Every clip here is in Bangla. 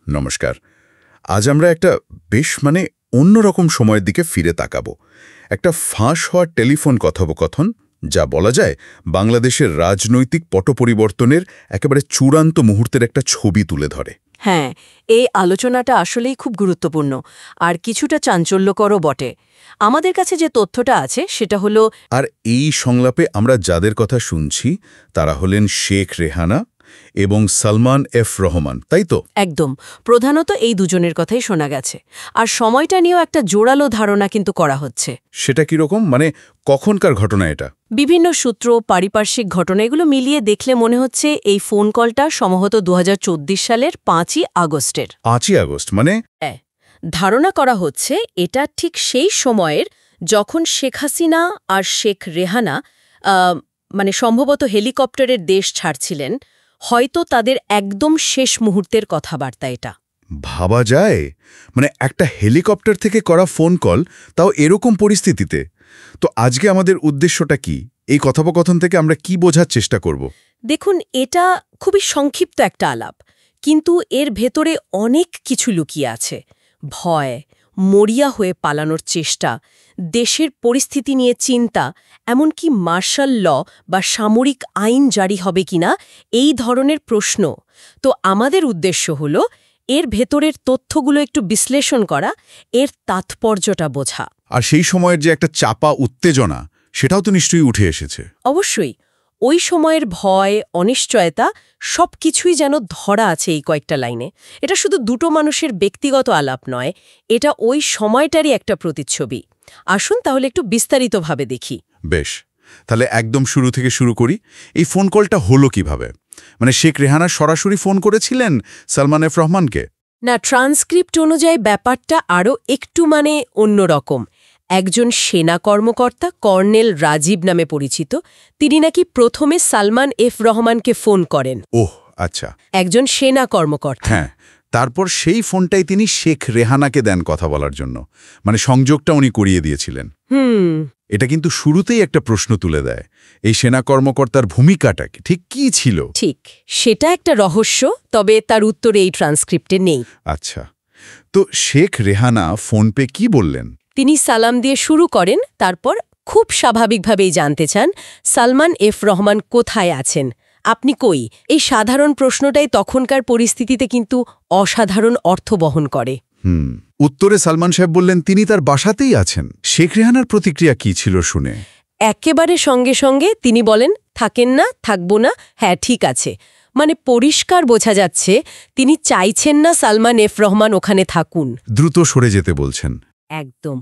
নমস্কার। আজ আমরা একটা বেশ অন্যরকম সময়ের দিকে ফিরে তাকাবো। একটা ফাঁস হওয়া টেলিফোন কথোপকথন, যা বলা যায় বাংলাদেশের রাজনৈতিক পট পরিবর্তনের একেবারে চূড়ান্ত মুহূর্তের একটা ছবি তুলে ধরে। হ্যাঁ, এই আলোচনাটা আসলেই খুব গুরুত্বপূর্ণ আর কিছুটা চাঞ্চল্যকরও বটে। আমাদের কাছে যে তথ্যটা আছে সেটা হলো, আর এই সংলাপে আমরা যাদের কথা শুনছি তারা হলেন শেখ রেহানা এবং সালমান এফ রহমান, তাই তো? একদম, প্রধানত এই দুজনের কথাই শোনা গেছে। আর সময়টা নিয়েও একটা জোরালো ধারণা কিন্তু করা হচ্ছে। সেটা কিরকম? কখনকার ঘটনা এটা? বিভিন্ন সূত্র, পারিপার্শ্বিক ঘটনা এগুলো মিলিয়ে দেখলে মনে হচ্ছে এই ফোন কলটা সম্ভবত ২০২৪ সালের ৫ই আগস্টের। ৫ই আগস্ট ধারণা করা হচ্ছে এটা ঠিক সেই সময়ের যখন শেখ হাসিনা আর শেখ রেহানা সম্ভবত হেলিকপ্টারের দেশ ছাড়ছিলেন। হয়তো তাদের একদম শেষ মুহূর্তের কথাবার্তা এটা। ভাবা যায়, একটা হেলিকপ্টার থেকে করা ফোন কল, তাও এরকম পরিস্থিতিতে। তো আজকে আমাদের উদ্দেশ্যটা কি? এই কথোপকথন থেকে আমরা কি বোঝার চেষ্টা করব? দেখুন, এটা খুবই সংক্ষিপ্ত একটা আলাপ, কিন্তু এর ভেতরে অনেক কিছু লুকিয়ে আছে। ভয়, মরিয়া হয়ে পালানোর চেষ্টা, দেশের পরিস্থিতি নিয়ে চিন্তা, এমনকি মার্শাল ল বা সামরিক আইন জারি হবে কিনা, এই ধরনের প্রশ্ন। তো আমাদের উদ্দেশ্য হল এর ভেতরের তথ্যগুলো একটু বিশ্লেষণ করা, এর তাৎপর্যটা বোঝা। আর সেই সময়ের যে একটা চাপা উত্তেজনা, সেটাও তো নিশ্চয়ই উঠে এসেছে। অবশ্যই, ওই সময়ের ভয়, অনিশ্চয়তা সবকিছুই যেন ধরা আছে এই কয়েকটা লাইনে। এটা শুধু দুটো মানুষের ব্যক্তিগত আলাপ নয়, এটা ওই সময়টারই একটা প্রতিচ্ছবি। আসুন তাহলে একটু বিস্তারিতভাবে দেখি। বেশ, তাহলে একদম শুরু থেকে শুরু করি। এই ফোন কলটা হলো কিভাবে? শেখ রেহানা সরাসরি ফোন করেছিলেন সালমান এফ রহমানকে? না, ট্রান্সক্রিপ্ট অনুযায়ী ব্যাপারটা আরও একটু অন্যরকম। একজন সেনা কর্মকর্তা, কর্নেল রাজীব নামে পরিচিত, তিনি নাকি প্রথমে সালমান এফ রহমানকে ফোন করেন। ওহ আচ্ছা, একজন সেনা কর্মকর্তা। হ্যাঁ, তারপর সেই ফোনটাই তিনি শেখ রেহানাকে দেন কথা বলার জন্য। সংযোগটা উনি করিয়ে দিয়েছিলেন। এটা কিন্তু শুরুতেই একটা প্রশ্ন তুলে দেয়, এই সেনা কর্মকর্তার ভূমিকাটা ঠিক কি ছিল? ঠিক, সেটা একটা রহস্য, তবে তার উত্তর এই ট্রান্সক্রিপ্টে নেই। আচ্ছা, তো শেখ রেহানা ফোন পে কি বললেন? তিনি সালাম দিয়ে শুরু করেন, তারপর খুব স্বাভাবিকভাবেই জানতে চান সালমান এফ রহমান কোথায় আছেন, আপনি কই। এই সাধারণ প্রশ্নটাই তখনকার পরিস্থিতিতে কিন্তু অসাধারণ অর্থ বহন করে। উত্তরে সালমান সাহেব বললেন তিনি তার বাসাতেই আছেন। শেখ রেহানার প্রতিক্রিয়া কি ছিল শুনে? একেবারে সঙ্গে সঙ্গে তিনি বলেন, থাকেন না, থাকবো না, হ্যাঁ ঠিক আছে। পরিষ্কার বোঝা যাচ্ছে তিনি চাইছেন না সালমান এফ রহমান ওখানে থাকুন, দ্রুত সরে যেতে বলছেন। একদম।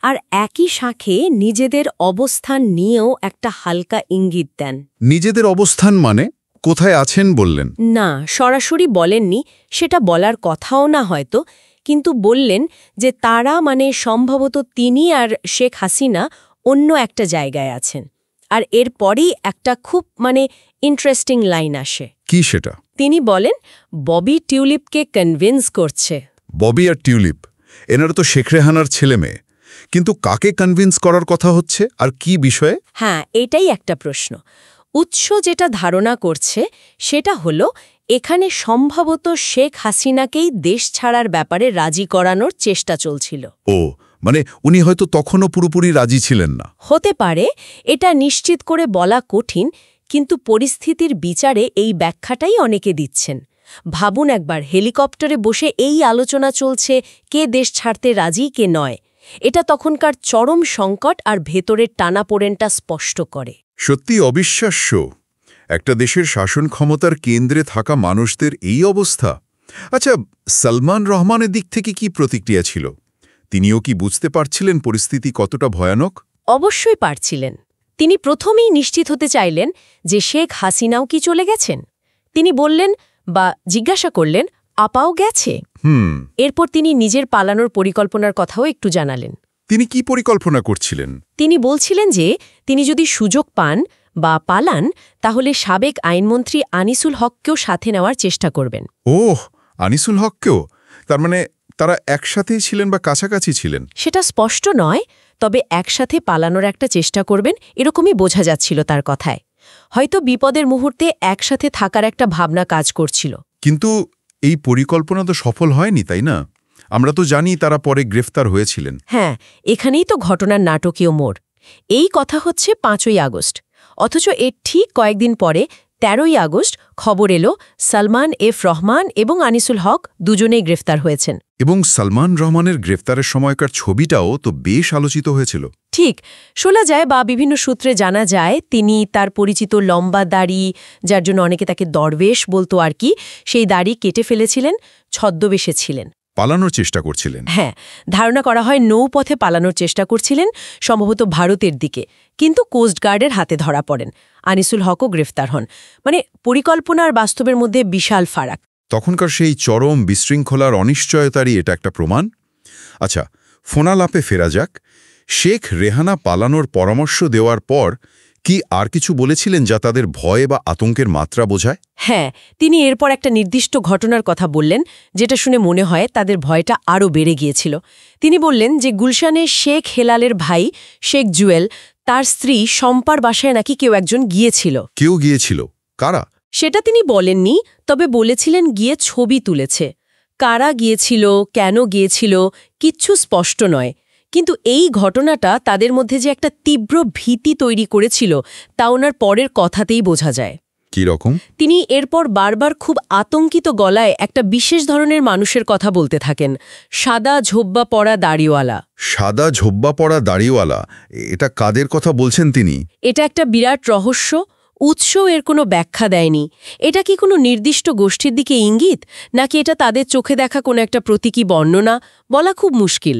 আর একই সাথে নিজেদের অবস্থান নিয়েও একটা হালকা ইঙ্গিত দেন। নিজেদের অবস্থান কোথায় আছেন বললেন? না, সরাসরি বলেননি, সেটা বলার কথাও না হয়তো, কিন্তু বললেন যে তারা সম্ভবত তিনি আর শেখ হাসিনা অন্য একটা জায়গায় আছেন। আর এরপরেই একটা খুব ইন্টারেস্টিং লাইন আসে। কি সেটা? তিনি বলেন, ববি টিউলিপকে কনভিন্স করছে। ববি আর টিউলিপ, এনারা তো শেখ রেহানার ছেলে মেয়ে, কিন্তু কাকে কনভিন্স করার কথা হচ্ছে আর কি বিষয়ে? হ্যাঁ, এটাই একটা প্রশ্ন। উৎস যেটা ধারণা করছে সেটা হলো এখানে সম্ভবত শেখ হাসিনাকেই দেশ ছাড়ার ব্যাপারে রাজি করানোর চেষ্টা চলছিল। ও, উনি হয়তো তখনও পুরোপুরি রাজি ছিলেন না। হতে পারে, এটা নিশ্চিত করে বলা কঠিন, কিন্তু পরিস্থিতির বিচারে এই ব্যাখ্যাটাই অনেকে দিচ্ছেন। ভাবুন একবার, হেলিকপ্টারে বসে এই আলোচনা চলছে কে দেশ ছাড়তে রাজি, কে নয়। এটা তখনকার চরম সংকট আর ভেতরের টানাপোড়েনটা স্পষ্ট করে। সত্যি অবিশ্বাস্য, একটা দেশের শাসন ক্ষমতার কেন্দ্রে থাকা মানুষদের এই অবস্থা। আচ্ছা, সালমান রহমানের দিক থেকে কি প্রতিক্রিয়া ছিল? তিনিও কি বুঝতে পারছিলেন পরিস্থিতি কতটা ভয়ানক? অবশ্যই পারছিলেন। তিনি প্রথমেই নিশ্চিত হতে চাইলেন যে শেখ হাসিনাও কি চলে গেছেন। তিনি বললেন বা জিজ্ঞাসা করলেন, আপাও গেছে? এরপর তিনি নিজের পালানোর পরিকল্পনার কথাও একটু জানালেন। তিনি কি পরিকল্পনা করছিলেন? তিনি বলছিলেন যে তিনি যদি সুযোগ পান বা পালান, তাহলে সাবেক আইনমন্ত্রী আনিসুল হককেও সাথে নেওয়ার চেষ্টা করবেন। ওহ, আনিসুল হককেও? তার তারা একসাথেই ছিলেন বা কাছাকাছি ছিলেন? সেটা স্পষ্ট নয়, তবে একসাথে পালানোর একটা চেষ্টা করবেন এরকমই বোঝা যাচ্ছিল তার কথায়। হয়তো বিপদের মুহূর্তে একসাথে থাকার একটা ভাবনা কাজ করছিল। কিন্তু এই পরিকল্পনা তো সফল হয়নি, তাই না? আমরা তো জানি তারা পরে গ্রেফতার হয়েছিলেন। হ্যাঁ, এখানেই তো ঘটনার নাটকীয় মোড়। এই কথা হচ্ছে 5ই আগস্ট, অথচ এর ঠিক কয়েকদিন পরে 13ই আগস্ট খবর এলো সালমান এফ রহমান এবং আনিসুল হক দুজনেই গ্রেফতার হয়েছেন। এবং সালমান রহমানের গ্রেফতারের সময়কার ছবিটাও তো বেশ আলোচিত হয়েছিল। ঠিক, শোনা যায় বা বিভিন্ন সূত্রে জানা যায় তিনি তার পরিচিত লম্বা দাড়ি, যার জন্য অনেকে তাকে দরবেশ বলতো আর কি, সেই দাড়ি কেটে ফেলেছিলেন, ছদ্মবেশে ছিলেন। পালানোর চেষ্টা করছিলেন। হ্যাঁ, ধারণা করা হয় নৌপথে পালানোর চেষ্টা করছিলেন, সম্ভবত ভারতের দিকে, কিন্তু কোস্টগার্ডের হাতে ধরা পড়েন। আনিসুল হকও গ্রেফতার হন। মানে পরিকল্পনা আর বাস্তবের মধ্যে বিশাল ফারাক। তখনকার সেই চরম বিশৃঙ্খলার অনিশ্চয়তারই এটা একটা প্রমাণ। আচ্ছা, ফোনালাপে ফেরা যাক। শেখ রেহানা পালানোর পরামর্শ দেওয়ার পর কি আর কিছু বলেছিলেন যা তাদের ভয় বা আতঙ্কের মাত্রা বোঝায়? হ্যাঁ, তিনি এরপর একটা নির্দিষ্ট ঘটনার কথা বললেন, যেটা শুনে মনে হয় তাদের ভয়টা আরও বেড়ে গিয়েছিল। তিনি বললেন যে গুলশানের শেখ হেলালের ভাই শেখ জুয়েল, তার স্ত্রী শম্পার বাসায় নাকি কেউ একজন গিয়েছিল। কেউ গিয়েছিল? কারা? সেটা তিনি বলেননি, তবে বলেছিলেন গিয়ে ছবি তুলেছে। কারা গিয়েছিল, কেন গিয়েছিল, কিচ্ছু স্পষ্ট নয়। কিন্তু এই ঘটনাটা তাদের মধ্যে যে একটা তীব্র ভীতি তৈরি করেছিল তা ওনার পরের কথাতেই বোঝা যায়। কি রকম? তিনি এরপর বারবার খুব আতঙ্কিত গলায় একটা বিশেষ ধরনের মানুষের কথা বলতে থাকেন, সাদা ঝোব্বা পরা দাড়িওয়ালা। সাদা ঝোব্বা পরা দাড়িওয়ালা, এটা কাদের কথা বলছেন তিনি? এটা একটা বিরাট রহস্য। উৎস এর কোনো ব্যাখ্যা দেয়নি। এটা কি কোনো নির্দিষ্ট গোষ্ঠীর দিকে ইঙ্গিত, নাকি এটা তাদের চোখে দেখা কোনো একটা প্রতীকী বর্ণনা, বলা খুব মুশকিল।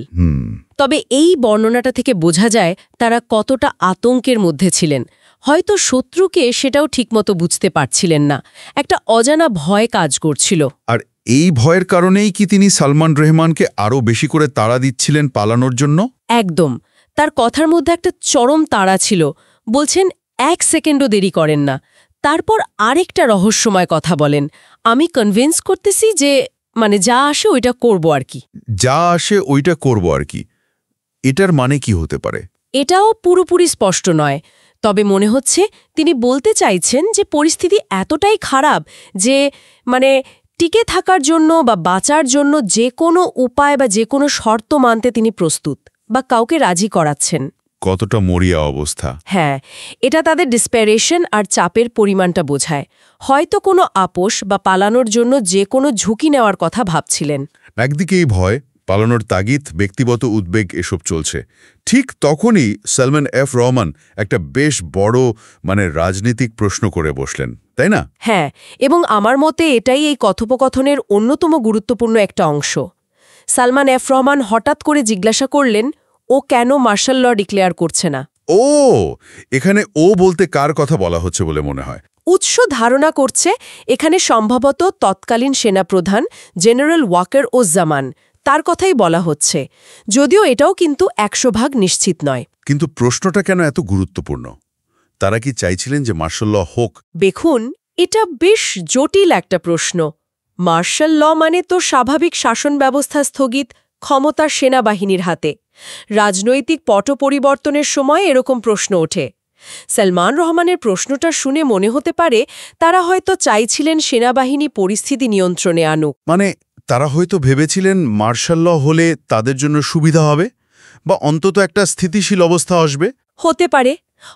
তবে এই বর্ণনাটা থেকে বোঝা যায় তারা কতটা আতঙ্কের মধ্যে ছিলেন। হয়তো শত্রুকে সেটাও ঠিকমতো বুঝতে পারছিলেন না, একটা অজানা ভয় কাজ করছিল। আর এই ভয়ের কারণেই কি তিনি সালমান রহমানকে আরও বেশি করে তাড়া দিচ্ছিলেন পালানোর জন্য? একদম। তার কথার মধ্যে একটা চরম তাড়া ছিল। বলছেন 1 সেকেন্ডও দেরি করেন না। তারপর আরেকটা রহস্যময় কথা বলেন, আমি কনভিন্স করতেছি যে যা আসে ওইটা করব আর কি। যা আসে ওইটা করব আর কি, এটার মানে কি হতে পারে? এটাও পুরোপুরি স্পষ্ট নয়, তবে মনে হচ্ছে তিনি বলতে চাইছেন যে পরিস্থিতি এতটাই খারাপ যে টিকে থাকার জন্য বা বাঁচার জন্য যে কোনো উপায় বা যে কোনো শর্ত মানতে তিনি প্রস্তুত, বা কাউকে রাজি করাচ্ছেন। কতটা মরিয়া অবস্থা! হ্যাঁ, এটা তাদের ডিসপ্যারেশন আর চাপের পরিমাণটা বোঝায়। হয়তো কোনো আপোষ বা পালানোর জন্য যে কোনো ঝুঁকি নেওয়ার কথা ভাবছিলেন। একদিকে এই ভয়, পালানোর তাগিদ, ব্যক্তিগত উদ্বেগ এসব চলছে। ঠিক তখনই সালমান এফ রহমান একটা বেশ বড় রাজনীতিক প্রশ্ন করে বসলেন, তাই না? হ্যাঁ, এবং আমার মতে এটাই এই কথোপকথনের অন্যতম গুরুত্বপূর্ণ একটা অংশ। সালমান এফ রহমান হঠাৎ করে জিজ্ঞাসা করলেন, ও কেন মার্শাল ল ডিক্লেয়ার করছে না? ও, এখানে ও বলতে কার কথা বলা হচ্ছে বলে মনে হয়? উৎস ধারণা করছে এখানে সম্ভবত তৎকালীন সেনাপ্রধান জেনারেল ওয়াকার ওজ্জামান, তার কথাই বলা হচ্ছে, যদিও এটাও কিন্তু 100% নিশ্চিত নয়। কিন্তু প্রশ্নটা কেন এত গুরুত্বপূর্ণ? তারা কি চাইছিলেন যে মার্শাল ল হোক? দেখুন, এটা বেশ জটিল একটা প্রশ্ন। মার্শাল ল তো স্বাভাবিক শাসন ব্যবস্থা স্থগিত, ক্ষমতা সেনাবাহিনীর হাতে। রাজনৈতিক পট পরিবর্তনের সময় এরকম প্রশ্ন ওঠে। সালমান রহমানের প্রশ্নটা শুনে মনে হতে পারে তারা হয়তো চাইছিলেন সেনাবাহিনী পরিস্থিতি নিয়ন্ত্রণে আনুক। তারা হয়তো ভেবেছিলেন মার্শাল ল হলে তাদের জন্য সুবিধা হবে, বা অন্তত একটা স্থিতিশীল অবস্থা আসবে। হতে পারে।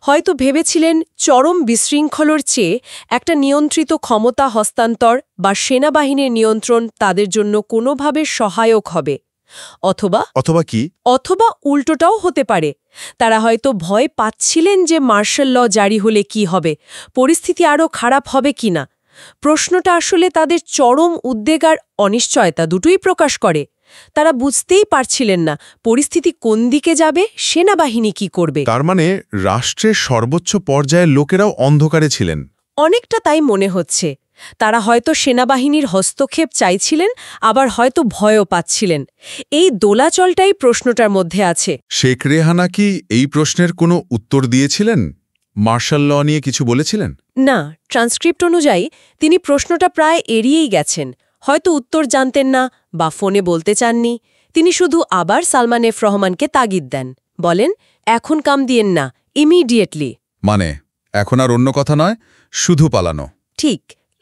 হয়তো ভেবেছিলেন চরম বিশৃঙ্খলার চেয়ে একটা নিয়ন্ত্রিত ক্ষমতা হস্তান্তর বা সেনাবাহিনীর নিয়ন্ত্রণ তাদের জন্য কোনোভাবে সহায়ক হবে। অথবা কি? অথবা উল্টোটাও হতে পারে। তারা হয়তো ভয় পাচ্ছিলেন যে মার্শাল ল জারি হলে কি হবে, পরিস্থিতি আরও খারাপ হবে কিনা। প্রশ্নটা আসলে তাদের চরম উদ্বেগ আর অনিশ্চয়তা দুটোই প্রকাশ করে। তারা বুঝতেই পারছিলেন না পরিস্থিতি কোন দিকে যাবে, সেনাবাহিনী কি করবে। তার মানে রাষ্ট্রের সর্বোচ্চ পর্যায়ের লোকেরাও অন্ধকারে ছিলেন। অনেকটা তাই মনে হচ্ছে। তারা হয়তো সেনাবাহিনীর হস্তক্ষেপ চাইছিলেন, আবার হয়তো ভয়ও পাচ্ছিলেন। এই দোলাচলটাই প্রশ্নটার মধ্যে আছে। শেখ রেহানা কি এই প্রশ্নের কোনো উত্তর দিয়েছিলেন? মার্শাল ল নিয়ে কিছু বলেছিলেন? না, ট্রান্সক্রিপ্ট অনুযায়ী তিনি প্রশ্নটা প্রায় এড়িয়েই গেছেন। হয়তো উত্তর জানতেন না বা ফোনে বলতে চাননি। তিনি শুধু আবার সালমান এফ রহমানকে তাগিদ দেন, বলেন, এখন কাম দিয়েন না, ইমিডিয়েটলি। এখন আর অন্য কথা নয়, শুধু পালানো। ঠিক,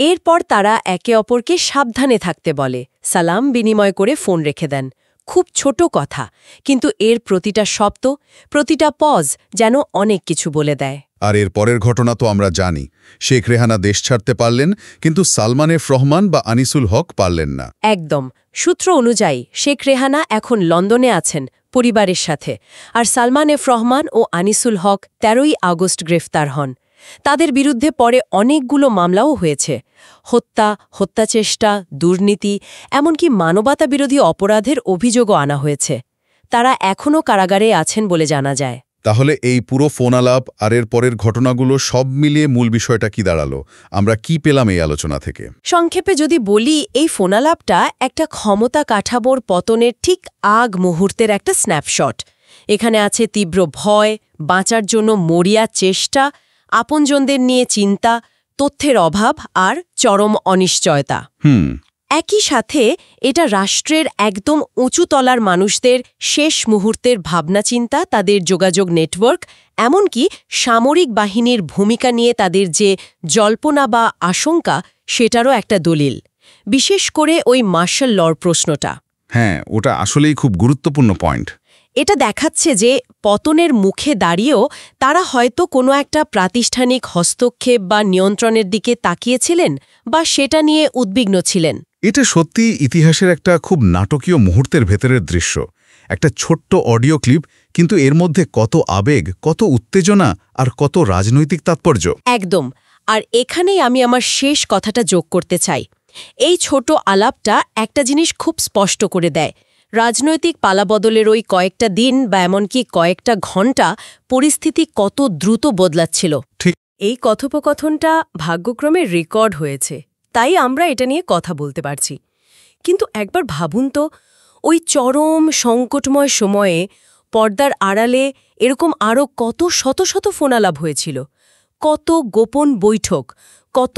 এরপর তারা একে অপরকে সাবধানে থাকতে বলে, সালাম বিনিময় করে ফোন রেখে দেন। খুব ছোট কথা, কিন্তু এর প্রতিটা শব্দ, প্রতিটা পজ যেন অনেক কিছু বলে দেয়। আর এর পরের ঘটনা তো আমরা জানি। শেখ রেহানা দেশ ছাড়তে পারলেন, কিন্তু সালমান এফ রহমান বা আনিসুল হক পারলেন না। একদম। সূত্র অনুযায়ী শেখ রেহানা এখন লন্ডনে আছেন পরিবারের সাথে, আর সালমান এফ রহমান ও আনিসুল হক 13ই আগস্ট গ্রেফতার হন। তাদের বিরুদ্ধে পরে অনেকগুলো মামলাও হয়েছে, হত্যা, হত্যাচেষ্টা, দুর্নীতি, এমনকি মানবতাবিরোধী অপরাধের অভিযোগও আনা হয়েছে। তারা এখনও কারাগারে আছেন বলে জানা যায়। তাহলে এই পুরো ফোন আলাপ আর এর পরের ঘটনাগুলো সব মিলিয়ে মূল বিষয়টা কি দাঁড়ালো? আমরা কি পেলাম এই আলোচনা থেকে? সংক্ষেপে যদি বলি, এই ফোনালাপটা একটা ক্ষমতা কাঠামোর পতনের ঠিক আগ মুহূর্তের একটা স্ন্যাপশট। এখানে আছে তীব্র ভয়, বাঁচার জন্য মরিয়া চেষ্টা, আপনজনদের নিয়ে চিন্তা, তথ্যের অভাব আর চরম অনিশ্চয়তা। একই সাথে এটা রাষ্ট্রের একদম উঁচু তলার মানুষদের শেষ মুহূর্তের ভাবনাচিন্তা, তাদের যোগাযোগ নেটওয়ার্ক, এমনকি সামরিক বাহিনীর ভূমিকা নিয়ে তাদের যে জল্পনা বা আশঙ্কা, সেটারও একটা দলিল। বিশেষ করে ওই মার্শাল লর প্রশ্নটা। হ্যাঁ, ওটা আসলেই খুব গুরুত্বপূর্ণ পয়েন্ট। এটা দেখাচ্ছে যে পতনের মুখে দাঁড়িয়েও তারা হয়তো কোনো একটা প্রাতিষ্ঠানিক হস্তক্ষেপ বা নিয়ন্ত্রণের দিকে তাকিয়েছিলেন বা সেটা নিয়ে উদ্বিগ্ন ছিলেন। এটা সত্যি ইতিহাসের একটা খুব নাটকীয় মুহূর্তের ভেতরের দৃশ্য। একটা ছোট্ট অডিও ক্লিপ, কিন্তু এর মধ্যে কত আবেগ, কত উত্তেজনা আর কত রাজনৈতিক তাৎপর্য। একদম। আর এখানেই আমি আমার শেষ কথাটা যোগ করতে চাই। এই ছোট আলাপটা একটা জিনিস খুব স্পষ্ট করে দেয়। রাজনৈতিক পালাবদলের ওই কয়েকটা দিন বা এমনকি কয়েকটা ঘণ্টা পরিস্থিতি কত দ্রুত বদলাচ্ছিল। ঠিক। এই কথোপকথনটা ভাগ্যক্রমে রেকর্ড হয়েছে, তাই আমরা এটা নিয়ে কথা বলতে পারছি। কিন্তু একবার ভাবুন তো, ওই চরম সংকটময় সময়ে পর্দার আড়ালে এরকম আরও কত শত শত ফোনালাপ হয়েছিল, কত গোপন বৈঠক, কত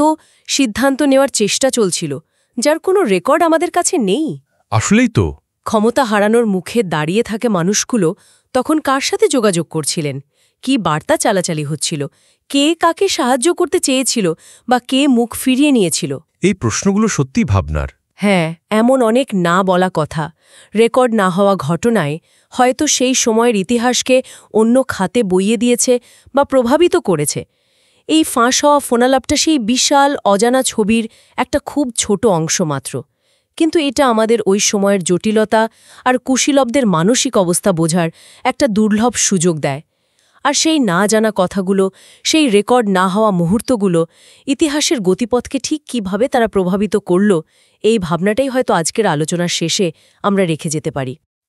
সিদ্ধান্ত নেওয়ার চেষ্টা চলছিল, যার কোনো রেকর্ড আমাদের কাছে নেই। আসলেই তো। ক্ষমতা হারানোর মুখে দাঁড়িয়ে থাকে মানুষগুলো তখন কার সাথে যোগাযোগ করছিলেন, কি বার্তা চালাচালি হচ্ছিল, কে কাকে সাহায্য করতে চেয়েছিল বা কে মুখ ফিরিয়ে নিয়েছিল? এই প্রশ্নগুলো সত্যিই ভাবনার। হ্যাঁ, এমন অনেক না বলা কথা, রেকর্ড না হওয়া ঘটনায় হয়তো সেই সময়ের ইতিহাসকে অন্য খাতে বইয়ে দিয়েছে বা প্রভাবিত করেছে। এই ফাঁস হওয়া ফোনালাপটা সেই বিশাল অজানা ছবির একটা খুব ছোট অংশ মাত্র, কিন্তু এটা আমাদের ওই সময়ের জটিলতা আর কুশীলবদের মানসিক অবস্থা বোঝার একটা দুর্লভ সুযোগ দেয়। আর সেই না জানা কথাগুলো, সেই রেকর্ড না হওয়া মুহূর্তগুলো ইতিহাসের গতিপথকে ঠিক কিভাবে তারা প্রভাবিত করল, এই ভাবনাটাই হয়তো আজকের আলোচনার শেষে আমরা রেখে যেতে পারি।